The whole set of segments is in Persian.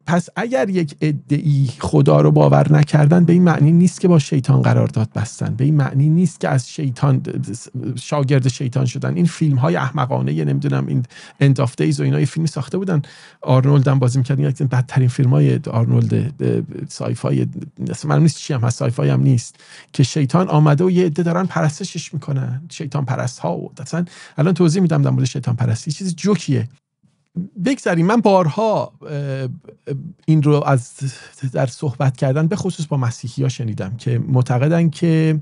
پس اگر یک عده‌ای خدا رو باور نکردن، به این معنی نیست که با شیطان قرارداد بستن، به این معنی نیست که از شیطان شاگرد شیطان شدن. این فیلم های احمقانه، نمیدونم این اند آف دیز و اینا، فیلمی ساخته بودن، آرنولد هم بازی می‌کرد، یکی از بدترین فیلم‌های آرنولد سایفای، اصلا معلوم نیست چی هم هست، سایفای هم نیست، که شیطان آمده و یه عده دارن پرستشش میکنن، شیطان پرست ها. و اصلا الان توضیح میدم در مورد شیطان پرستی، چیز جوکیه. بگذاریم، من بارها این رو از در صحبت کردن به خصوص با مسیحی‌ها شنیدم که معتقدن که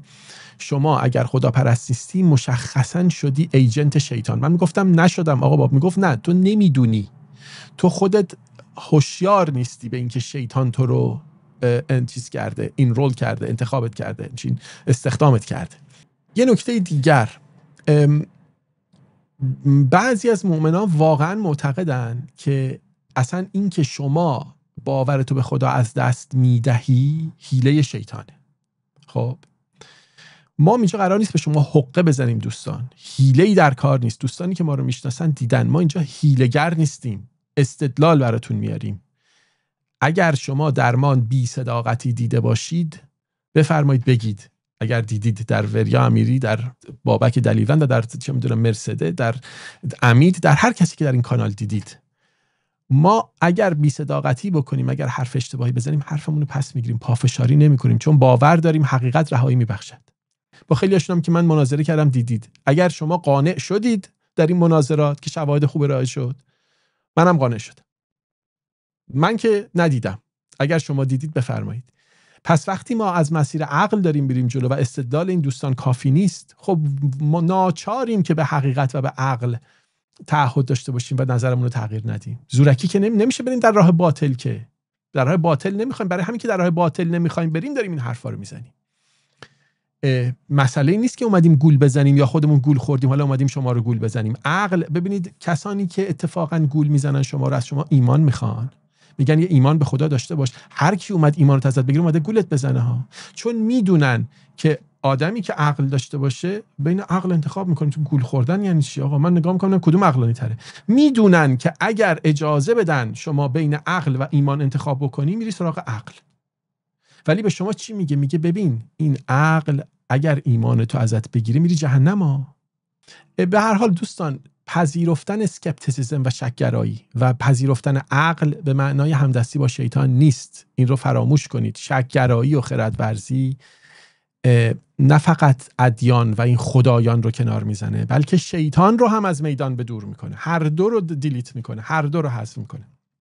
شما اگر خدا پرست نیستی مشخصا شدی ایجنت شیطان. من میگفتم نشدم. آقا باب میگفت نه، تو نمیدونی، تو خودت هوشیار نیستی به اینکه شیطان تو رو چیز کرده، این رول کرده، انتخابت کرده، چین استخدامت کرده. یه نکته دیگر، بعضی از مؤمنان واقعا معتقدن که اصلا این که شما باورتو به خدا از دست میدهی حیله شیطانه. خب ما اینجا قرار نیست به شما حقه بزنیم دوستان، حیله‌ای در کار نیست. دوستانی که ما رو میشناسن دیدن ما اینجا حیله‌گر نیستیم، استدلال براتون میاریم. اگر شما درمان بی صداقتی دیده باشید بفرمایید بگید. اگر دیدید در وریا امیری، در بابک دلیوند، در چه میدونم مرسده، در امید، در هر کسی که در این کانال دیدید، ما اگر بی صداقتی بکنیم، اگر حرف اشتباهی بزنیم، حرفمون رو پس میگیریم، پافشاری نمیکنیم، چون باور داریم حقیقت رهایی میبخشد. با خیلی هاشونم که من مناظره کردم دیدید. اگر شما قانع شدید در این مناظرات که شواهد خوب ارائه شد، منم قانع شدم. من که ندیدم، اگر شما دیدید بفرمایید. پس وقتی ما از مسیر عقل داریم بریم جلو و استدلال این دوستان کافی نیست، خب ما ناچاریم که به حقیقت و به عقل تعهد داشته باشیم و نظرمون رو تغییر ندیم. زورکی که نمیشه بریم در راه باطل، که در راه باطل نمیخوایم. برای همین که در راه باطل نمیخوایم بریم داریم این حرفا رو میزنیم. مسئله نیست که اومدیم گول بزنیم یا خودمون گول خوردیم حالا اومدیم شما رو گول بزنیم. عقل، ببینید کسانی که اتفاقا گول میزنن شما رو، از شما ایمان میخوان، میگن یه ایمان به خدا داشته باش. هر کی اومد ایمان رو ازت بگیره اومده گولت بزنه ها، چون میدونن که آدمی که عقل داشته باشه بین عقل انتخاب میکنه. تو گول خوردن یعنی چی؟ آقا من نگاه میکنم کدوم عقلانی تره. میدونن که اگر اجازه بدن شما بین عقل و ایمان انتخاب بکنی میری سراغ عقل. ولی به شما چی میگه؟ میگه ببین این عقل اگر ایمان تو ازت بگیره میری جهنم ها. به هر حال دوستان، پذیرفتن اسکپتیسیسم و شک‌گرایی و پذیرفتن عقل به معنای همدستی با شیطان نیست. این رو فراموش کنید. شک‌گرایی و خردورزی نه فقط ادیان و این خدایان رو کنار میزنه، بلکه شیطان رو هم از میدان به دور میکنه. هر دو رو دیلیت میکنه، هر دو رو حذف میکنه.